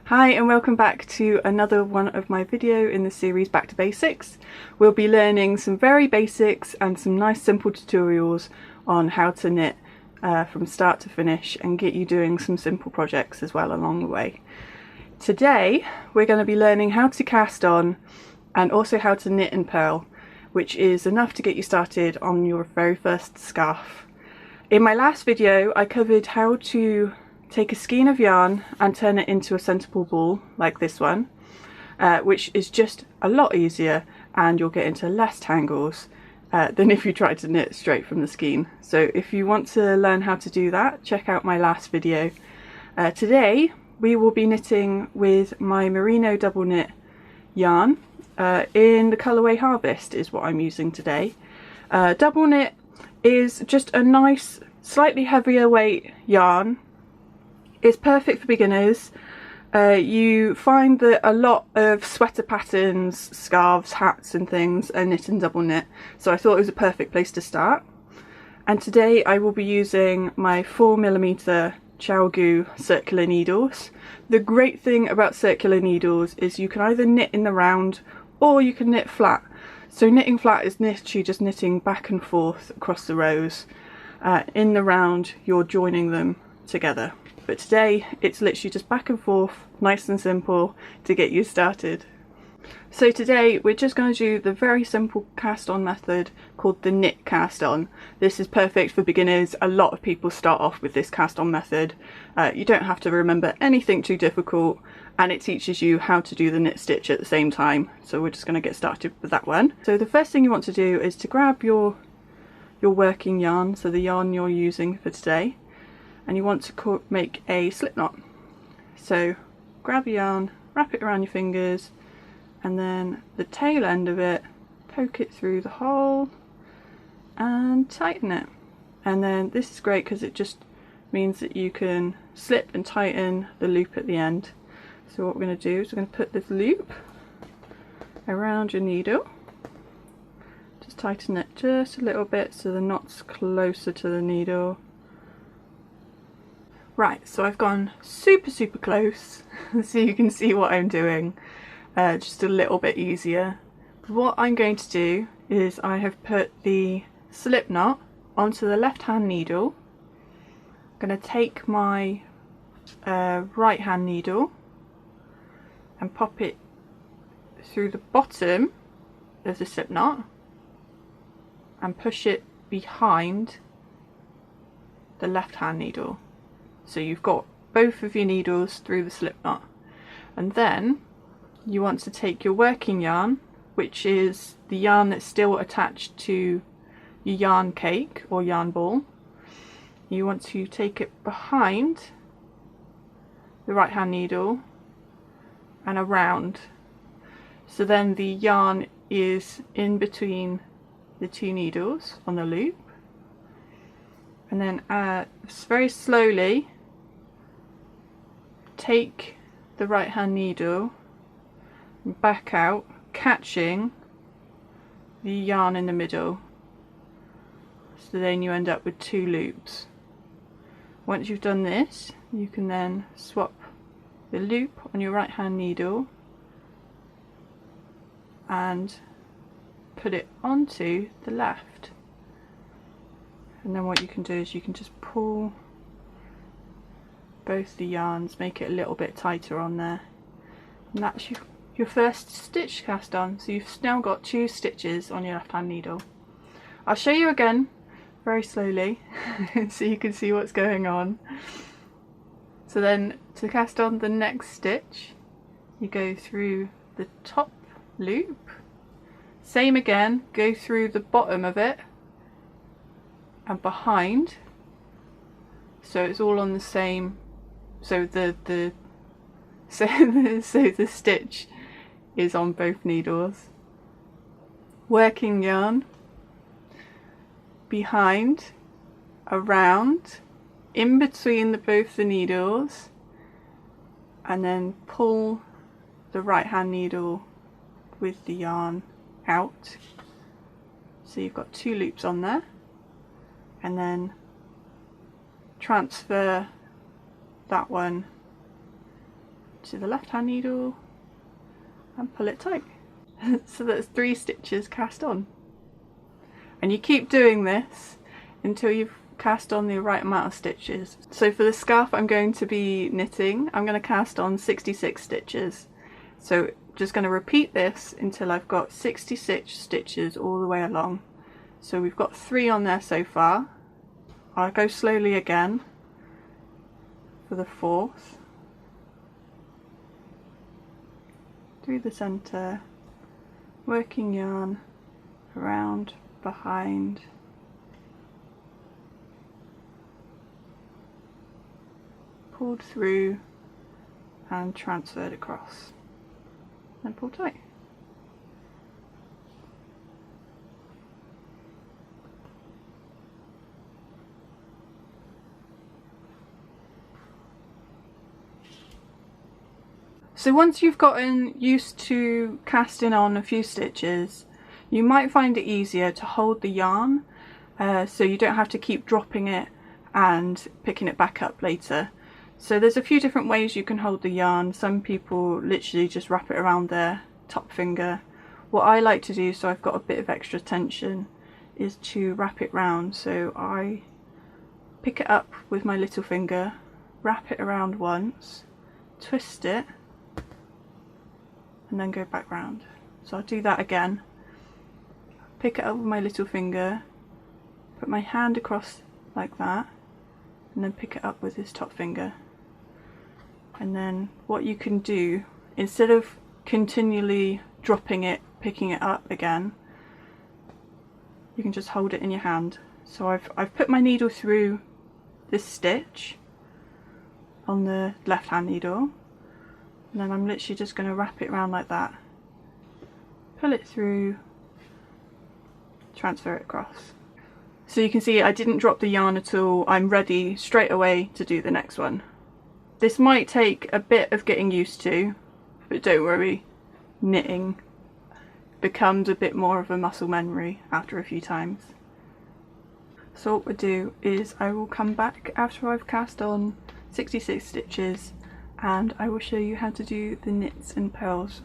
Hi and welcome back to another one of my video in the series Back to Basics. We'll be learning some very basics and some nice simple tutorials on how to knit from start to finish and get you doing some simple projects as well along the way. Today we're going to be learning how to cast on and also how to knit and purl, which is enough to get you started on your very first scarf. In my last video I covered how to take a skein of yarn and turn it into a centerable ball like this one, which is just a lot easier and you'll get into less tangles than if you tried to knit straight from the skein. So if you want to learn how to do that, check out my last video. Today we will be knitting with my Merino double knit yarn in the colourway Harvest is what I'm using today. Double knit is just a nice slightly heavier weight yarn. It's perfect for beginners. You find that a lot of sweater patterns, scarves, hats and things are knit and double knit, so I thought it was a perfect place to start. And today I will be using my 4mm ChowGoo circular needles. The great thing about circular needles is you can either knit in the round or you can knit flat. So knitting flat is literally just knitting back and forth across the rows. In the round you're joining them together. But today it's literally just back and forth, nice and simple to get you started. So today we're just going to do the very simple cast on method called the knit cast on. This is perfect for beginners. A lot of people start off with this cast on method. You don't have to remember anything too difficult and it teaches you how to do the knit stitch at the same time. So we're just going to get started with that one. So the first thing you want to do is to grab your working yarn, so the yarn you're using for today. And you want to make a slip knot. So grab your yarn, wrap it around your fingers, and then the tail end of it, poke it through the hole and tighten it. And then this is great because it just means that you can slip and tighten the loop at the end. So what we're going to do is we're going to put this loop around your needle. Just tighten it just a little bit so the knot's closer to the needle. Right, so I've gone super close so you can see what I'm doing, just a little bit easier. What I'm going to do is I have put the slip knot onto the left hand needle. I'm going to take my right hand needle and pop it through the bottom of the slip knot and push it behind the left hand needle. So you've got both of your needles through the slip knot, and then you want to take your working yarn, which is the yarn that's still attached to your yarn cake or yarn ball. You want to take it behind the right hand needle and around, so then the yarn is in between the two needles on the loop, and then very slowly take the right hand needle and back out, catching the yarn in the middle, so then you end up with two loops. Once you've done this, you can then swap the loop on your right hand needle and put it onto the left, and then what you can do is you can just pull both the yarns, make it a little bit tighter on there, and that's your first stitch cast on. So you've now got 2 stitches on your left hand needle. I'll show you again very slowly so you can see what's going on. So then to cast on the next stitch you go through the top loop, same again, go through the bottom of it and behind, so it's all on the same. So the stitch is on both needles. Working yarn, behind, around, in between both the needles, and then pull the right hand needle with the yarn out. So you've got 2 loops on there, and then transfer that one to the left hand needle and pull it tight. So that's 3 stitches cast on. And you keep doing this until you've cast on the right amount of stitches. So for the scarf I'm going to be knitting, I'm going to cast on 66 stitches. So just going to repeat this until I've got 66 stitches all the way along. So we've got 3 on there so far. I'll go slowly again for the 4th. Through the centre, working yarn, around, behind, pulled through and transferred across, and pull tight. So once you've gotten used to casting on a few stitches, you might find it easier to hold the yarn so you don't have to keep dropping it and picking it back up later. So there's a few different ways you can hold the yarn. Some people literally just wrap it around their top finger. What I like to do, so I've got a bit of extra tension, is to wrap it round. So I pick it up with my little finger, wrap it around once, twist it, and then go back round. So I'll do that again. Pick it up with my little finger, put my hand across like that, and then pick it up with this top finger. And then what you can do, instead of continually dropping it, picking it up again, you can just hold it in your hand. So I've put my needle through this stitch on the left hand needle, and then I'm literally just going to wrap it around like that, pull it through, transfer it across. So you can see I didn't drop the yarn at all. I'm ready straight away to do the next one. This might take a bit of getting used to, but don't worry, knitting becomes a bit more of a muscle memory after a few times. So what we'll do is I will come back after I've cast on 66 stitches and I will show you how to do the knits and purls.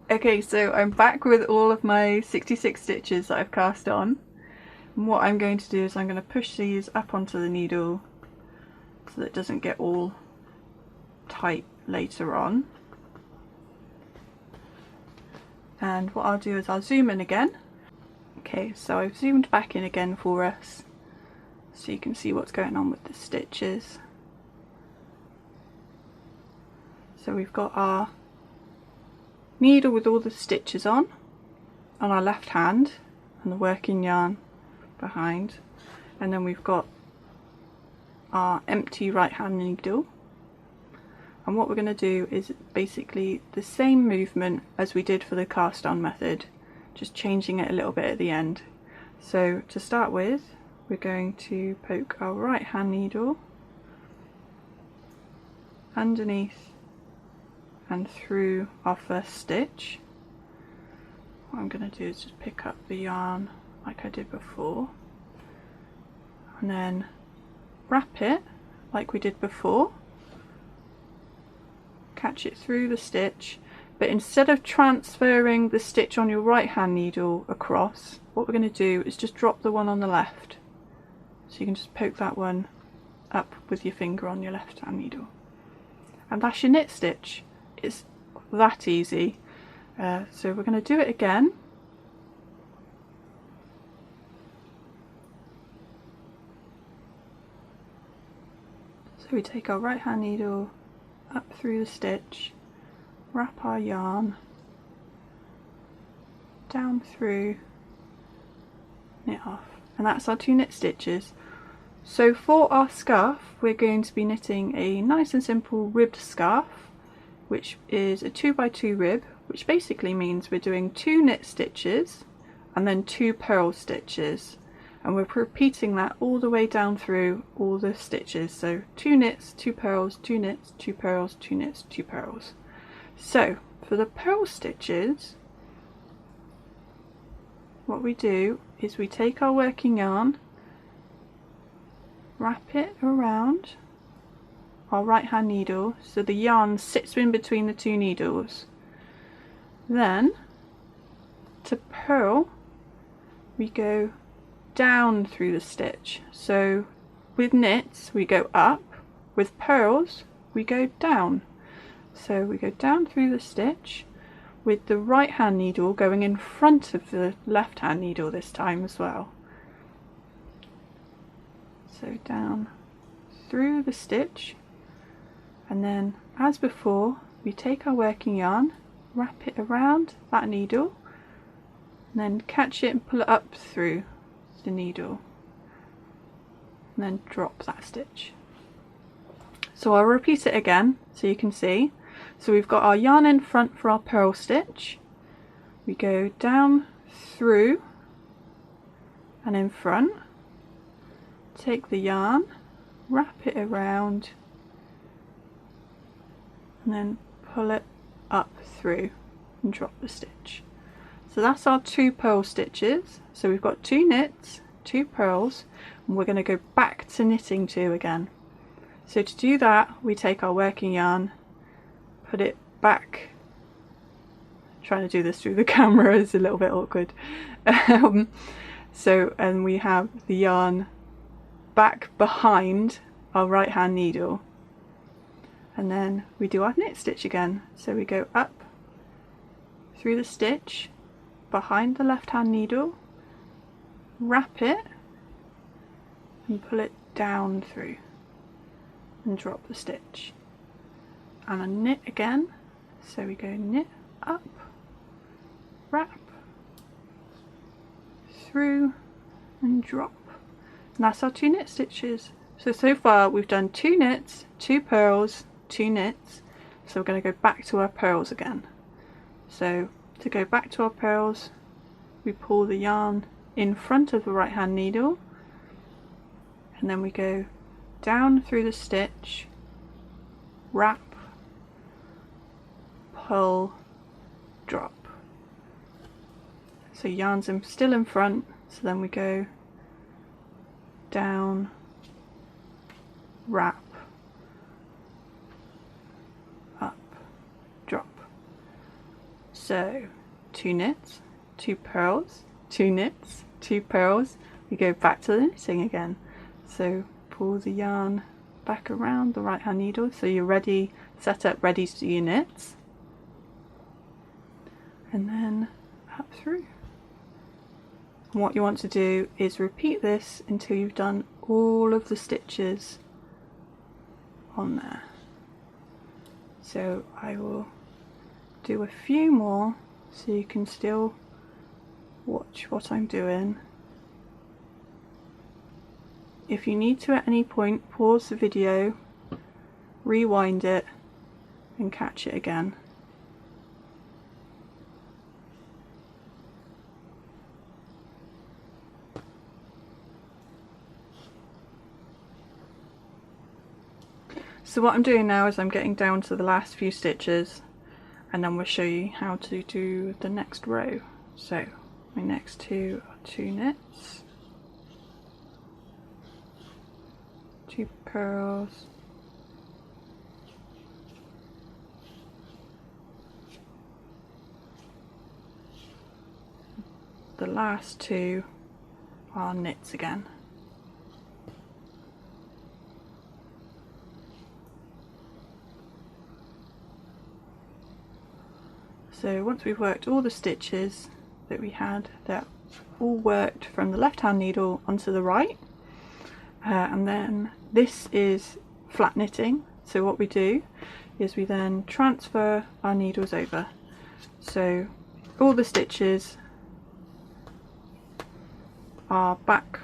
Okay, so I'm back with all of my 66 stitches that I've cast on. And what I'm going to do is I'm going to push these up onto the needle so that it doesn't get all tight later on. And what I'll do is I'll zoom in again. Okay, so I've zoomed back in again for us so you can see what's going on with the stitches. So we've got our needle with all the stitches on our left hand and the working yarn behind, and then we've got our empty right hand needle, and what we're going to do is basically the same movement as we did for the cast on method, just changing it a little bit at the end. So to start with, we're going to poke our right hand needle underneath and through our first stitch. What I'm going to do is just pick up the yarn like I did before and then wrap it like we did before, catch it through the stitch, but instead of transferring the stitch on your right hand needle across, what we're going to do is just drop the one on the left. So you can just poke that one up with your finger on your left hand needle, and that's your knit stitch. It's that easy. So we're going to do it again. So we take our right hand needle up through the stitch, wrap our yarn down through, knit off, and that's our 2 knit stitches. So for our scarf we're going to be knitting a nice and simple ribbed scarf, which is a 2x2 rib, which basically means we're doing 2 knit stitches and then 2 purl stitches, and we're repeating that all the way down through all the stitches. So 2 knits, 2 purls, 2 knits, 2 purls, 2 knits, 2 purls. So for the purl stitches, what we do is we take our working yarn, wrap it around our right hand needle so the yarn sits in between the two needles. Then to purl we go down through the stitch. So with knits we go up, with purls we go down. So we go down through the stitch with the right hand needle going in front of the left hand needle this time as well. So down through the stitch, and then as before we take our working yarn, wrap it around that needle, and then catch it and pull it up through the needle, and then drop that stitch. So I'll repeat it again so you can see. So we've got our yarn in front for our purl stitch, we go down through and in front, take the yarn, wrap it around, and then pull it up through and drop the stitch. So that's our 2 purl stitches. So we've got 2 knits, 2 purls, and we're going to go back to knitting 2 again. So to do that we take our working yarn, put it back. Trying to do this through the camera is a little bit awkward. And we have the yarn back behind our right hand needle, and then we do our knit stitch again. So we go up through the stitch behind the left hand needle, wrap it and pull it down through and drop the stitch, and a knit again. So we go knit up, wrap through and drop, and that's our 2 knit stitches. So far we've done 2 knits, 2 purls, 2 knits. So we're going to go back to our purls again. So to go back to our purls we pull the yarn in front of the right hand needle, and then we go down through the stitch, wrap, pull, drop. So yarn's still in front, so then we go down, wrap, up, drop. So 2 knits, 2 purls, 2 knits, 2 purls, we go back to the knitting again. So pull the yarn back around the right hand needle so you're ready, set up, ready to do your knits, and then up through. And what you want to do is repeat this until you've done all of the stitches on there. So I will do a few more so you can still watch what I'm doing. If you need to at any point, pause the video, rewind it and catch it again. So what I'm doing now is I'm getting down to the last few stitches, and then we'll show you how to do the next row. So my next 2 are 2 knits, 2 purls, the last 2 are knits again. So once we've worked all the stitches that we had, they're all worked from the left hand needle onto the right, and then this is flat knitting. So what we do is we then transfer our needles over. So all the stitches are back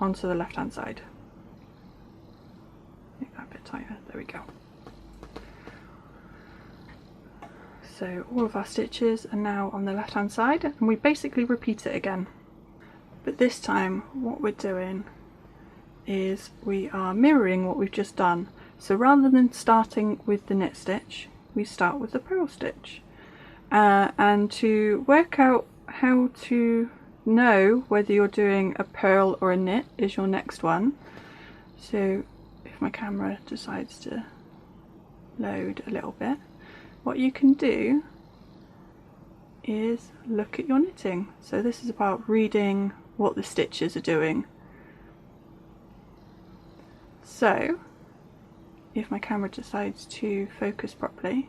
onto the left hand side. Make that a bit tighter, there we go. So all of our stitches are now on the left hand side, and we basically repeat it again. But this time what we're doing is we are mirroring what we've just done. So rather than starting with the knit stitch, we start with the purl stitch. And to work out how to know whether you're doing a purl or a knit is your next one. So if my camera decides to load a little bit, what you can do is look at your knitting. So this is about reading what the stitches are doing. So if my camera decides to focus properly,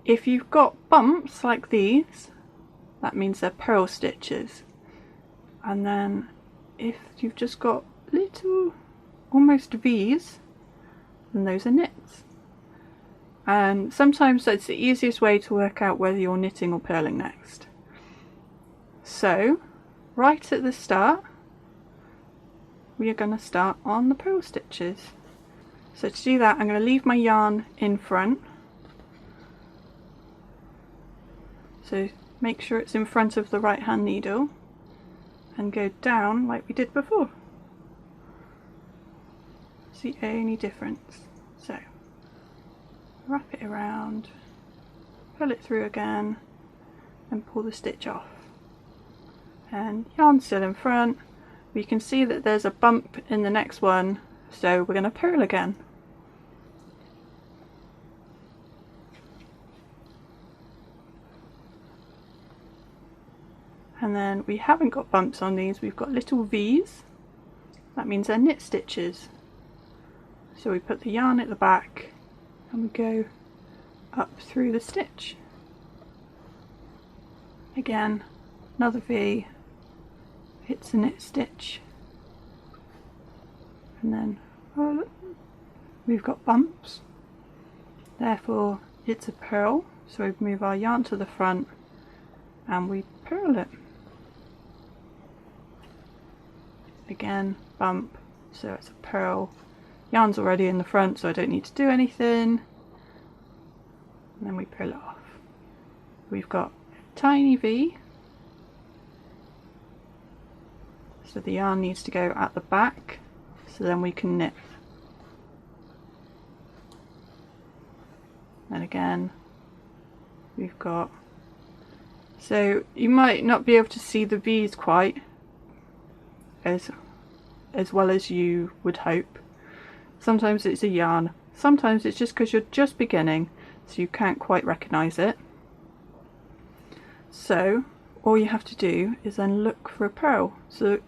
if you've got bumps like these, that means they're purl stitches. And then if you've just got little almost V's, then those are knits. And sometimes that's the easiest way to work out whether you're knitting or purling next. So right at the start, we are going to start on the purl stitches. So to do that, I'm going to leave my yarn in front. So make sure it's in front of the right hand needle and go down like we did before. It's the only difference. So wrap it around, pull it through again and pull the stitch off. And yarn still in front. We can see that there's a bump in the next one, so we're going to purl again. And then we haven't got bumps on these, we've got little V's. That means they're knit stitches. So we put the yarn at the back and we go up through the stitch. Again, another V, it's a knit stitch. And then we've got bumps, therefore it's a purl. So we move our yarn to the front and we purl it. Again, bump, so it's a purl. Yarn's already in the front, so I don't need to do anything. And then we purl it off. We've got a tiny V, so the yarn needs to go at the back, so then we can knit. And again, we've got, so you might not be able to see the V's quite as well as you would hope. Sometimes it's a yarn, sometimes it's just because you're just beginning, so you can't quite recognise it. So all you have to do is then look for a purl. So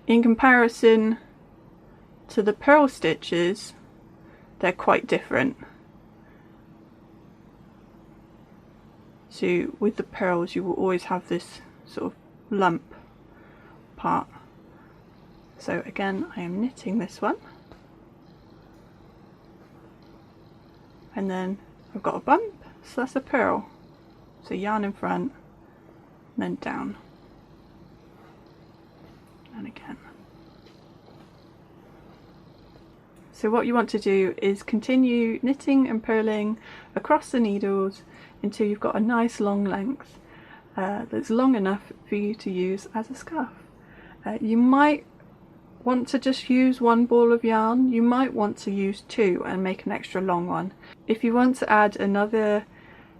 in comparison to the purl stitches, they're quite different. So with the purls you will always have this sort of lump part. So again, I am knitting this one, and then I've got a bump, so that's a purl. So yarn in front, and then down, and again. So what you want to do is continue knitting and purling across the needles until you've got a nice long length that's long enough for you to use as a scarf. You might want to just use one ball of yarn, you might want to use two and make an extra long one. If you want to add another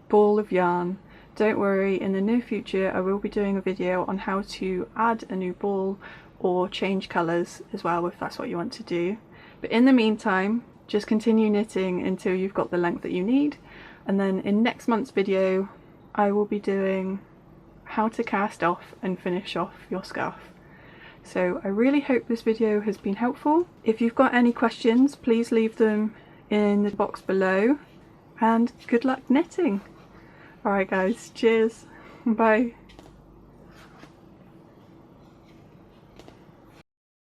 ball of yarn, don't worry, in the near future I will be doing a video on how to add a new ball or change colours as well, if that's what you want to do. But in the meantime, just continue knitting until you've got the length that you need, and then in next month's video I will be doing how to cast off and finish off your scarf. So I really hope this video has been helpful. If you've got any questions, please leave them in the box below, and good luck knitting. Alright guys, cheers, bye.